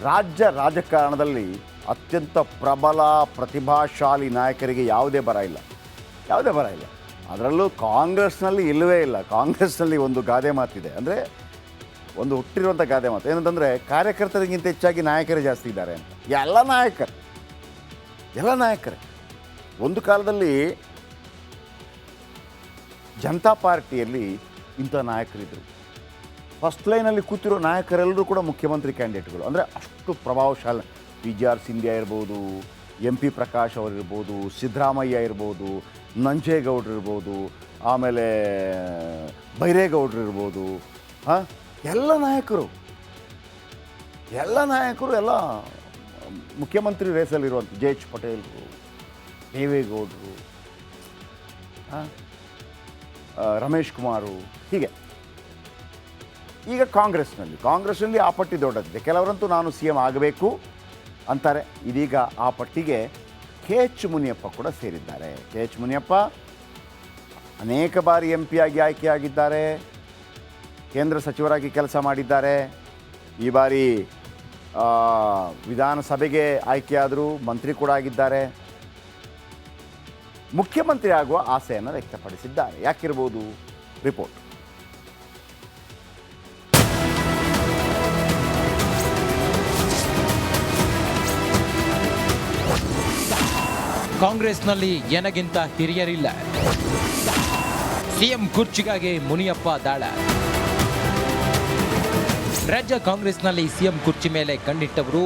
ರಾಜ್ಯ ರಾಜಕಾರಣದಲ್ಲಿ ಅತ್ಯಂತ ಪ್ರಬಲ ಪ್ರತಿಭಾಶಾಲಿ ನಾಯಕರಿಗೆ ಯಾವುದೇ ಬರ ಇಲ್ಲ. ಅದರಲ್ಲೂ ಕಾಂಗ್ರೆಸ್ನಲ್ಲಿ ಇಲ್ಲವೇ ಇಲ್ಲ. ಕಾಂಗ್ರೆಸ್ನಲ್ಲಿ ಒಂದು ಗಾದೆ ಮಾತಿದೆ, ಅಂದರೆ ಒಂದು ಹುಟ್ಟಿರುವಂಥ ಗಾದೆ ಮಾತು ಏನಂತಂದರೆ, ಕಾರ್ಯಕರ್ತರಿಗಿಂತ ಹೆಚ್ಚಾಗಿ ನಾಯಕರೇ ಜಾಸ್ತಿ ಇದ್ದಾರೆ ಅಂತ. ಎಲ್ಲ ನಾಯಕರೇ. ಒಂದು ಕಾಲದಲ್ಲಿ ಜನತಾ ಪಾರ್ಟಿಯಲ್ಲಿ ಇಂಥ ನಾಯಕರಿದ್ದರು. ಫಸ್ಟ್ ಲೈನಲ್ಲಿ ಕೂತಿರೋ ನಾಯಕರೆಲ್ಲರೂ ಕೂಡ ಮುಖ್ಯಮಂತ್ರಿ ಕ್ಯಾಂಡಿಡೇಟ್ಗಳು. ಅಂದರೆ ಅಷ್ಟು ಪ್ರಭಾವಶಾಲಿ. PGR ಸಿಂಧ್ಯಾ ಇರ್ಬೋದು, MP ಪ್ರಕಾಶ್ ಅವರಿರ್ಬೋದು, ಸಿದ್ದರಾಮಯ್ಯ ಇರ್ಬೋದು, ನಂಜೇಗೌಡರು ಇರ್ಬೋದು, ಆಮೇಲೆ ಬೈರೇಗೌಡರು ಇರ್ಬೋದು. ಎಲ್ಲ ನಾಯಕರು ಎಲ್ಲ ಮುಖ್ಯಮಂತ್ರಿ ರೇಸಲ್ಲಿರುವಂಥ JH ಪಟೇಲ್ರು, ದೇವೇಗೌಡರು, ರಮೇಶ್ ಕುಮಾರು, ಹೀಗೆ. ಈಗ ಕಾಂಗ್ರೆಸ್ನಲ್ಲಿ ಆ ಪಟ್ಟಿ ದೊಡ್ಡದಿದೆ. ಕೆಲವರಂತೂ ನಾನು CM ಆಗಬೇಕು ಅಂತಾರೆ. ಇದೀಗ ಆ ಪಟ್ಟಿಗೆ KH ಮುನಿಯಪ್ಪ ಕೂಡ ಸೇರಿದ್ದಾರೆ. KH ಮುನಿಯಪ್ಪ ಅನೇಕ ಬಾರಿ MP ಆಗಿ ಆಯ್ಕೆಯಾಗಿದ್ದಾರೆ, ಕೇಂದ್ರ ಸಚಿವರಾಗಿ ಕೆಲಸ ಮಾಡಿದ್ದಾರೆ. ಈ ಬಾರಿ ವಿಧಾನಸಭೆಗೆ ಆಯ್ಕೆಯಾದರೂ ಮಂತ್ರಿ ಕೂಡ ಆಗಿದ್ದಾರೆ. ಮುಖ್ಯಮಂತ್ರಿ ಆಗುವ ಆಸೆಯನ್ನು ವ್ಯಕ್ತಪಡಿಸಿದ್ದಾರೆ. ಯಾಕಿರ್ಬೋದು? ರಿಪೋರ್ಟ್. ಕಾಂಗ್ರೆಸ್ನಲ್ಲಿ ನನಗಿಂತ ಹಿರಿಯರಿಲ್ಲ. CM ಕುರ್ಚಿಗಾಗಿ ಮುನಿಯಪ್ಪ ದಾಳ. ರಾಜ್ಯ ಕಾಂಗ್ರೆಸ್ನಲ್ಲಿ CM ಕುರ್ಚಿ ಮೇಲೆ ಕಣ್ಣಿಟ್ಟವರು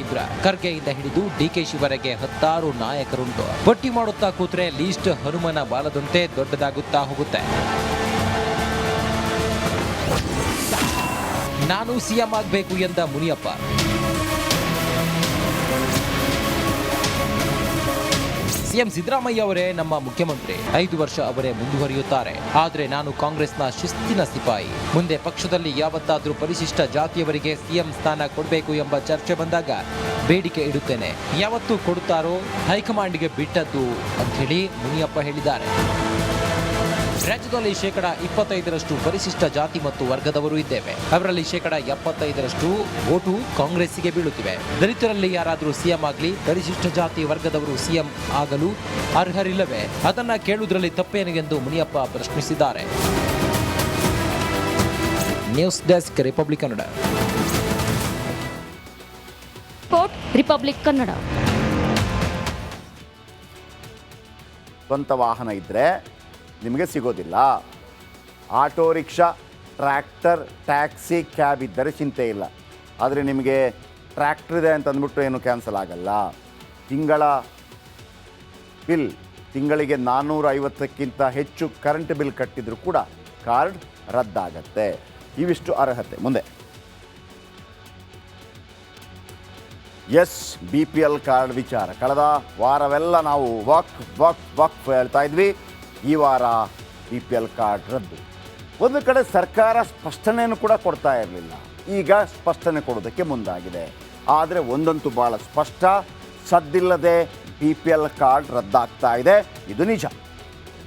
ಇಬ್ಬರ. ಖರ್ಗೆಯಿಂದ ಹಿಡಿದು DK-ಶಿವರೆಗೆ 10 ನಾಯಕರುಂಟು. ಪಟ್ಟಿ ಮಾಡುತ್ತಾ ಕೂತ್ರೆ ಲೀಸ್ಟ್ ಹನುಮನ ಬಾಲದಂತೆ ದೊಡ್ಡದಾಗುತ್ತಾ ಹೋಗುತ್ತೆ. ನಾನು CM ಆಗಬೇಕು ಎಂದ ಮುನಿಯಪ್ಪ. CM ಸಿದ್ದರಾಮಯ್ಯ ಅವರೇ ನಮ್ಮ ಮುಖ್ಯಮಂತ್ರಿ, 5 ವರ್ಷ ಅವರೇ ಮುಂದುವರಿಯುತ್ತಾರೆ. ಆದರೆ ನಾನು ಕಾಂಗ್ರೆಸ್ನ ಶಿಸ್ತಿನ ಸಿಪಾಯಿ. ಮುಂದೆ ಪಕ್ಷದಲ್ಲಿ ಯಾವತ್ತಾದರೂ ಪರಿಶಿಷ್ಟ ಜಾತಿಯವರಿಗೆ CM ಸ್ಥಾನ ಕೊಡಬೇಕು ಎಂಬ ಚರ್ಚೆ ಬಂದಾಗ ಬೇಡಿಕೆ ಇಡುತ್ತೇನೆ. ಯಾವತ್ತೂ ಕೊಡುತ್ತಾರೋ ಹೈಕಮಾಂಡ್ಗೆ ಬಿಟ್ಟದ್ದು ಅಂತ ಹೇಳಿ ಮುನಿಯಪ್ಪ ಹೇಳಿದ್ದಾರೆ. ರಾಜ್ಯದಲ್ಲಿ 25% ಪರಿಶಿಷ್ಟ ಜಾತಿ ಮತ್ತು ವರ್ಗದವರು ಇದ್ದೇವೆ. ಅವರಲ್ಲಿ 75% ವೋಟು ಕಾಂಗ್ರೆಸ್ಸಿಗೆ ಬೀಳುತ್ತಿವೆ. ದಲಿತರಲ್ಲಿ ಯಾರಾದರೂ CM ಆಗಲಿ, ಪರಿಶಿಷ್ಟ ಜಾತಿ ವರ್ಗದವರು CM ಆಗಲು ಅರ್ಹರಿಲ್ಲವೇ? ಅದನ್ನ ಕೇಳುವುದರಲ್ಲಿ ತಪ್ಪೇನು ಎಂದು ಮುನಿಯಪ್ಪ ಪ್ರಶ್ನಿಸಿದ್ದಾರೆ. News desk, republic Kannada. Republic Kannada. ಸ್ವಂತ ವಾಹನ ಇದ್ದರೆ ನಿಮಗೆ ಸಿಗೋದಿಲ್ಲ. Auto rickshaw, tractor, taxi, cab ಇದ್ದರೆ ಚಿಂತೆ ಇಲ್ಲ. ಆದರೆ ನಿಮಗೆ ಟ್ರ್ಯಾಕ್ಟರ್ ಇದೆ ಅಂತ ಅಂದ್ಬಿಟ್ಟು ಏನು ಕ್ಯಾನ್ಸಲ್ ಆಗಲ್ಲ. ತಿಂಗಳಿಗೆ 450ಕ್ಕಿಂತ ಹೆಚ್ಚು ಕರೆಂಟ್ ಬಿಲ್ ಕಟ್ಟಿದರೂ ಕೂಡ ಕಾರ್ಡ್ ರದ್ದಾಗತ್ತೆ. ಇವಿಷ್ಟು ಅರ್ಹತೆ. ಮುಂದೆ BPL ಕಾರ್ಡ್ ವಿಚಾರ. ಕಳೆದ ವಾರವೆಲ್ಲ ನಾವು ವಕ್ಫ್ ಹೇಳ್ತಾ ಇದ್ವಿ. ಈ ವಾರ BPL ಕಾರ್ಡ್ ರದ್ದು. ಒಂದು ಕಡೆ ಸರ್ಕಾರ ಸ್ಪಷ್ಟನೆಯನ್ನು ಕೂಡ ಕೊಡ್ತಾ ಇರಲಿಲ್ಲ, ಈಗ ಸ್ಪಷ್ಟನೆ ಕೊಡೋದಕ್ಕೆ ಮುಂದಾಗಿದೆ. ಆದರೆ ಒಂದಂತೂ ಭಾಳ ಸ್ಪಷ್ಟ, ಸದ್ದಿಲ್ಲದೆ BPL ಕಾರ್ಡ್ ರದ್ದಾಗ್ತಾ ಇದೆ. ಇದು ನಿಜ.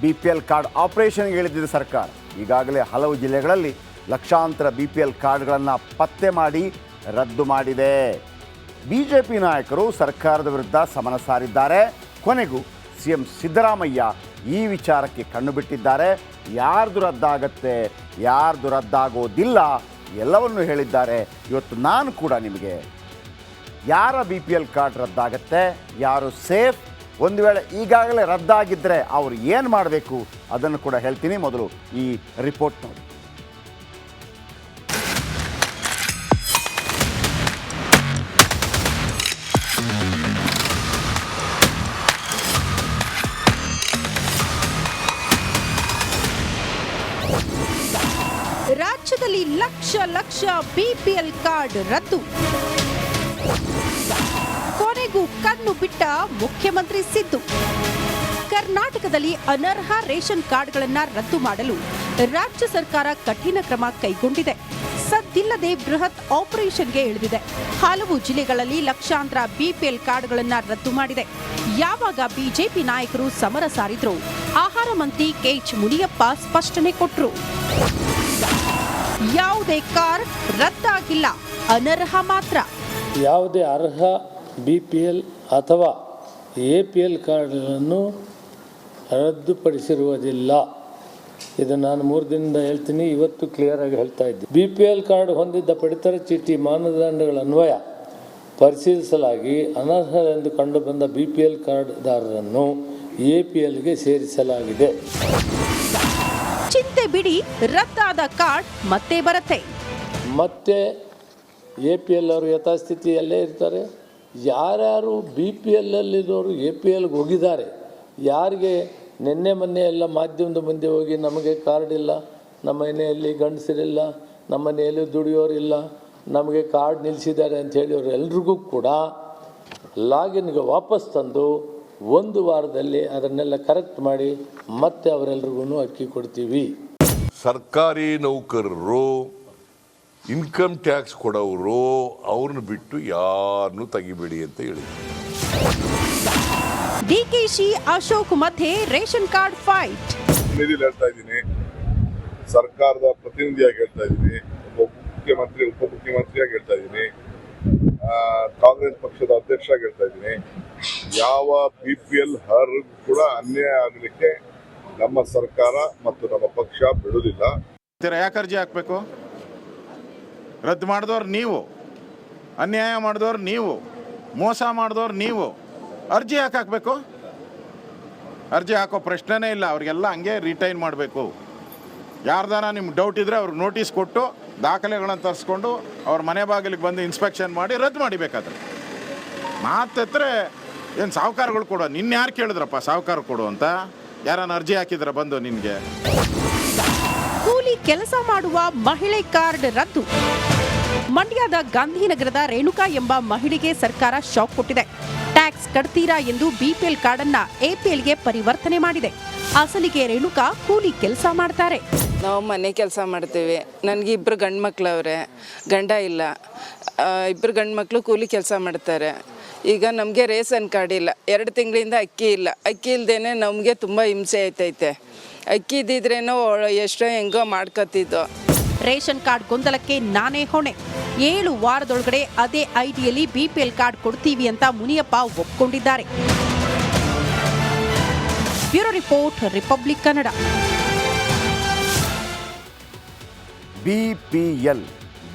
BPL ಕಾರ್ಡ್ ಆಪರೇಷನ್ಗೆ ಇಳಿದಿದೆ ಸರ್ಕಾರ. ಈಗಾಗಲೇ ಹಲವು ಜಿಲ್ಲೆಗಳಲ್ಲಿ ಲಕ್ಷಾಂತರ BPL ಕಾರ್ಡ್ಗಳನ್ನು ಪತ್ತೆ ಮಾಡಿ ರದ್ದು ಮಾಡಿದೆ. BJP ನಾಯಕರು ಸರ್ಕಾರದ ವಿರುದ್ಧ ಸಮರ ಸಾರಿದ್ದಾರೆ. ಕೊನೆಗೂ CM ಸಿದ್ದರಾಮಯ್ಯ ಈ ವಿಚಾರಕ್ಕೆ ಕಣ್ಣು ಬಿಟ್ಟಿದ್ದಾರೆ. ಯಾರ್ದು ರದ್ದಾಗತ್ತೆ, ಯಾರ್ದು ರದ್ದಾಗೋದಿಲ್ಲ ಎಲ್ಲವನ್ನೂ ಹೇಳಿದ್ದಾರೆ. ಇವತ್ತು ನಾನು ಕೂಡ ನಿಮಗೆ ಯಾರ BPL ಕಾರ್ಡ್ ರದ್ದಾಗತ್ತೆ, ಯಾರು ಸೇಫ್, ಒಂದು ವೇಳೆ ಈಗಾಗಲೇ ರದ್ದಾಗಿದ್ದರೆ ಅವರು ಏನು ಮಾಡಬೇಕು ಅದನ್ನು ಕೂಡ ಹೇಳ್ತೀನಿ. ಮೊದಲು ಈ ರಿಪೋರ್ಟ್ ನೋಡಿ. ರಾಜ್ಯದಲ್ಲಿ ಲಕ್ಷ BPL ಕಾರ್ಡ್ ರದ್ದು. ಕೊನೆಗೂ ಕಣ್ಣು ಬಿಟ್ಟ ಮುಖ್ಯಮಂತ್ರಿ ಸಿದ್ದು. ಕರ್ನಾಟಕದಲ್ಲಿ ಅನರ್ಹ ರೇಷನ್ ಕಾರ್ಡ್ಗಳನ್ನು ರದ್ದು ಮಾಡಲು ರಾಜ್ಯ ಸರ್ಕಾರ ಕಠಿಣ ಕ್ರಮ ಕೈಗೊಂಡಿದೆ. ಸದ್ದಿಲ್ಲದೆ ಬೃಹತ್ ಆಪರೇಷನ್ಗೆ ಇಳಿದಿದೆ. ಹಲವು ಜಿಲ್ಲೆಗಳಲ್ಲಿ ಲಕ್ಷಾಂತರ BPL ಕಾರ್ಡ್ಗಳನ್ನು ರದ್ದು ಮಾಡಿದೆ. ಯಾವಾಗ ಬಿಜೆಪಿ ನಾಯಕರು ಸಮರ ಸಾರಿದ್ರು, ಆಹಾರ ಮಂತ್ರಿ KH ಮುನಿಯಪ್ಪ ಸ್ಪಷ್ಟನೆ ಕೊಟ್ಟರು. ಯಾವುದೇ ಕಾರ್ಡ್ ರದ್ದಾಗಿಲ್ಲ, ಅನರ್ಹ ಮಾತ್ರ. ಯಾವುದೇ ಅರ್ಹ BPL ಅಥವಾ APL ಕಾರ್ಡ್ಗಳನ್ನು ರದ್ದುಪಡಿಸಿರುವುದಿಲ್ಲ. ಇದು ನಾನು 3 ದಿನದಿಂದ ಹೇಳ್ತೀನಿ, ಇವತ್ತು ಕ್ಲಿಯರಾಗಿ ಹೇಳ್ತಾ ಇದ್ದೀನಿ. BPL ಕಾರ್ಡ್ ಹೊಂದಿದ್ದ ಪಡಿತರ ಚೀಟಿ ಮಾನದಂಡಗಳ ಅನ್ವಯ ಪರಿಶೀಲಿಸಲಾಗಿ ಅನರ್ಹರೆಂದು ಕಂಡುಬಂದ BPL ಕಾರ್ಡ್ದಾರರನ್ನು APLಗೆ ಸೇರಿಸಲಾಗಿದೆ. ಚಿಂತೆ ಬಿಡಿ, ರದ್ದಾದ ಕಾರ್ಡ್ ಮತ್ತೆ ಬರುತ್ತೆ. ಮತ್ತೆ APL ಅವರು ಯಥಾಸ್ಥಿತಿಯಲ್ಲೇ ಇರ್ತಾರೆ. ಯಾರ್ಯಾರು BPLಲ್ಲಿರೋರು APLಗೆ ಹೋಗಿದ್ದಾರೆ, ಯಾರಿಗೆ ನಿನ್ನೆ ಮೊನ್ನೆ ಎಲ್ಲ ಮಾಧ್ಯಮದ ಮುಂದೆ ಹೋಗಿ ನಮಗೆ ಕಾರ್ಡ್ ಇಲ್ಲ, ನಮ್ಮ ಮನೆಯಲ್ಲಿ ಗಂಡಸರಿಲ್ಲ, ನಮ್ಮ ಮನೆಯಲ್ಲಿ ದುಡಿಯೋರಿಲ್ಲ, ನಮಗೆ ಕಾರ್ಡ್ ನಿಲ್ಲಿಸಿದ್ದಾರೆ ಅಂತ ಹೇಳಿ ಅವರೆಲ್ರಿಗೂ ಕೂಡ ಲಾಗಿನ್ಗೆ ವಾಪಸ್ ತಂದು 1 ವಾರದಲ್ಲಿ ಅದನ್ನೆಲ್ಲ ಕರೆಕ್ಟ್ ಮಾಡಿ ಮತ್ತೆ ಅವರೆಲ್ರಿಗೂ ಅಕ್ಕಿ ಕೊಡ್ತೀವಿ. ಸರ್ಕಾರಿ ನೌಕರರು, ಇನ್ಕಮ್ ಟ್ಯಾಕ್ಸ್ ಕೊಡೋರು, ಅವ್ರನ್ನ ಬಿಟ್ಟು ಯಾರನ್ನೂ ತೆಗಿಬೇಡಿ ಅಂತ ಹೇಳಿದ್ರು. DKಶಿ ಅಶೋಕ್ ಮಧ್ಯೆ ರೇಷನ್ ಕಾರ್ಡ್ ಫೈಟ್. ಹೇಳ್ತಾ ಇದ್ದೀನಿ, ಸರ್ಕಾರದ ಪ್ರತಿನಿಧಿಯಾಗಿ ಹೇಳ್ತಾ ಇದ್ದೀನಿ, ಒಬ್ಬ ಮುಖ್ಯಮಂತ್ರಿ ಉಪಮುಖ್ಯಮಂತ್ರಿಯಾಗಿ ಹೇಳ್ತಾ ಇದ್ದೀನಿ, ಕಾಂಗ್ರೆಸ್ ಪಕ್ಷದ ಅಧ್ಯಕ್ಷರಾಗಿ ಹೇಳ್ತಾ ಇದ್ದೀನಿ, ಯಾವ BPL ಅರ್ಹರಿಗೂ ಕೂಡ ಅನ್ಯಾಯ ಆಗಲಿಕ್ಕೆ ನಮ್ಮ ಸರ್ಕಾರ ಮತ್ತು ನಮ್ಮ ಪಕ್ಷ ಬಿಡುವುದಿಲ್ಲ. ಯಾಕೆ ಅರ್ಜಿ ಹಾಕಬೇಕು? ರದ್ದು ಮಾಡಿದವ್ರು ನೀವು, ಅನ್ಯಾಯ ಮಾಡಿದವ್ರು ನೀವು, ಮೋಸ ಮಾಡಿದವ್ರು ನೀವು. ಅರ್ಜಿ ಯಾಕೆ ಹಾಕಬೇಕು? ಅರ್ಜಿ ಹಾಕೋ ಪ್ರಶ್ನೆನೇ ಇಲ್ಲ. ಅವ್ರಿಗೆಲ್ಲ ಹಂಗೆ ರಿಟೈನ್ ಮಾಡಬೇಕು. ಯಾರ್ದಾನ ನಿಮ್ಗೆ ಡೌಟ್ ಇದ್ದರೆ ಅವ್ರಿಗೆ ನೋಟಿಸ್ ಕೊಟ್ಟು ದಾಖಲೆಗಳನ್ನು ತರಿಸ್ಕೊಂಡು ಅವ್ರ ಮನೆ ಬಾಗಿಲಿಗೆ ಬಂದು ಇನ್ಸ್ಪೆಕ್ಷನ್ ಮಾಡಿ ರದ್ದು ಮಾಡಿಬೇಕಾದ್ರೆ. ಮಾತೆತ್ತರೆ ಏನು ಸಾಹುಕಾರಗಳು ಕೊಡೋ? ನಿನ್ನ ಯಾರು ಕೇಳಿದ್ರಪ್ಪ ಸಾಹುಕಾರ ಕೊಡು ಅಂತ? ಯಾರನ್ನ ಅರ್ಜಿ ಹಾಕಿದ್ರ ಬಂದು ನಿನಗೆ? ಕೂಲಿ ಕೆಲಸ ಮಾಡುವ ಮಹಿಳೆ ಕಾರ್ಡ್ ರದ್ದು. ಮಂಡ್ಯದ ಗಾಂಧಿನಗರದ ರೇಣುಕಾ ಎಂಬ ಮಹಿಳೆಗೆ ಸರ್ಕಾರ ಶಾಕ್ ಕೊಟ್ಟಿದೆ. ಟ್ಯಾಕ್ಸ್ ಕಟ್ತೀರಾ ಎಂದು BPL ಕಾರ್ಡ್ ಅನ್ನ APLಗೆ ಪರಿವರ್ತನೆ ಮಾಡಿದೆ. ಅಸಲಿಗೆ ರೇಣುಕಾ ಕೂಲಿ ಕೆಲಸ ಮಾಡ್ತಾರೆ. ನಾವು ಮನೆ ಕೆಲಸ ಮಾಡ್ತೀವಿ. ನನಗೆ 2 ಗಂಡು ಮಕ್ಕಳವ್ರೆ, ಗಂಡ ಇಲ್ಲ. 2 ಗಂಡು ಮಕ್ಕಳು ಕೂಲಿ ಕೆಲಸ ಮಾಡ್ತಾರೆ. ಈಗ ನಮಗೆ ರೇಷನ್ ಕಾರ್ಡ್ ಇಲ್ಲ, 2 ತಿಂಗಳಿಂದ ಅಕ್ಕಿ ಇಲ್ಲ. ಅಕ್ಕಿ ಇಲ್ದೇನೆ ನಮಗೆ ತುಂಬ ಹಿಂಸೆ ಆಯ್ತೈತೆ. ಅಕ್ಕಿ ಇದ್ದಿದ್ರೇನೋ ಎಷ್ಟೋ ಹೆಂಗೋ ಮಾಡ್ಕೊತಿದ್ದೋ. ರೇಷನ್ ಕಾರ್ಡ್ ಗೊಂದಲಕ್ಕೆ ನಾನೇ ಹೊಣೆ. 7 ವಾರದೊಳಗಡೆ ಅದೇ ಐಡಿಯಲ್ಲಿ BPL ಕಾರ್ಡ್ ಕೊಡ್ತೀವಿ ಅಂತ ಮುನಿಯಪ್ಪ ಒಪ್ಕೊಂಡಿದ್ದಾರೆ. Bureau report, republic Kannada. BPL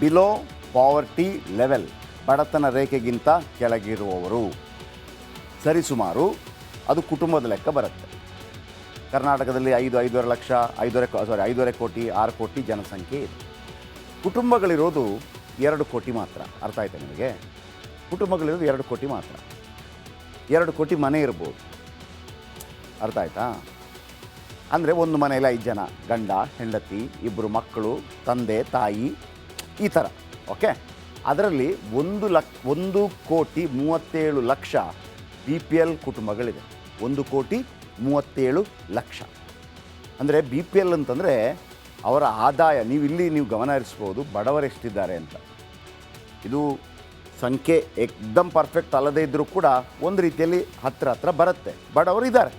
below poverty level, ಬಡತನ ರೇಖೆಗಿಂತ ಕೆಳಗಿರುವವರು. ಸರಿಸುಮಾರು ಅದು ಕುಟುಂಬದ ಲೆಕ್ಕ ಬರುತ್ತೆ. ಕರ್ನಾಟಕದಲ್ಲಿ 5.5 ಕೋಟಿ 6 ಕೋಟಿ ಜನಸಂಖ್ಯೆ ಇದೆ. ಕುಟುಂಬಗಳಿರೋದು 2 ಕೋಟಿ ಮಾತ್ರ. ಅರ್ಥ ಆಯ್ತಾ ನಿಮಗೆ? ಕುಟುಂಬಗಳಿರೋದು 2 ಕೋಟಿ ಮಾತ್ರ. 2 ಕೋಟಿ ಮನೆ ಇರ್ಬೋದು. ಅರ್ಥ ಆಯ್ತಾ? ಅಂದರೆ ಒಂದು ಮನೆಯಲ್ಲಿ 5 ಜನ, ಗಂಡ ಹೆಂಡತಿ, 2 ಮಕ್ಕಳು, ತಂದೆ ತಾಯಿ, ಈ ಥರ. ಓಕೆ, ಅದರಲ್ಲಿ 1,37,00,000 BPL ಕುಟುಂಬಗಳಿದೆ. 1,37,00,000. ಅಂದರೆ BPL ಅಂತಂದರೆ ಅವರ ಆದಾಯ. ನೀವು ಗಮನ ಹರಿಸ್ಬೋದು ಬಡವರೆಷ್ಟಿದ್ದಾರೆ ಅಂತ. ಇದು ಸಂಖ್ಯೆ ಏಕ್ದಮ್ ಪರ್ಫೆಕ್ಟ್ ಅಲ್ಲದೇ ಇದ್ದರೂ ಕೂಡ ಒಂದು ರೀತಿಯಲ್ಲಿ ಹತ್ರ ಬರುತ್ತೆ. ಬಡವರು ಇದ್ದಾರೆ.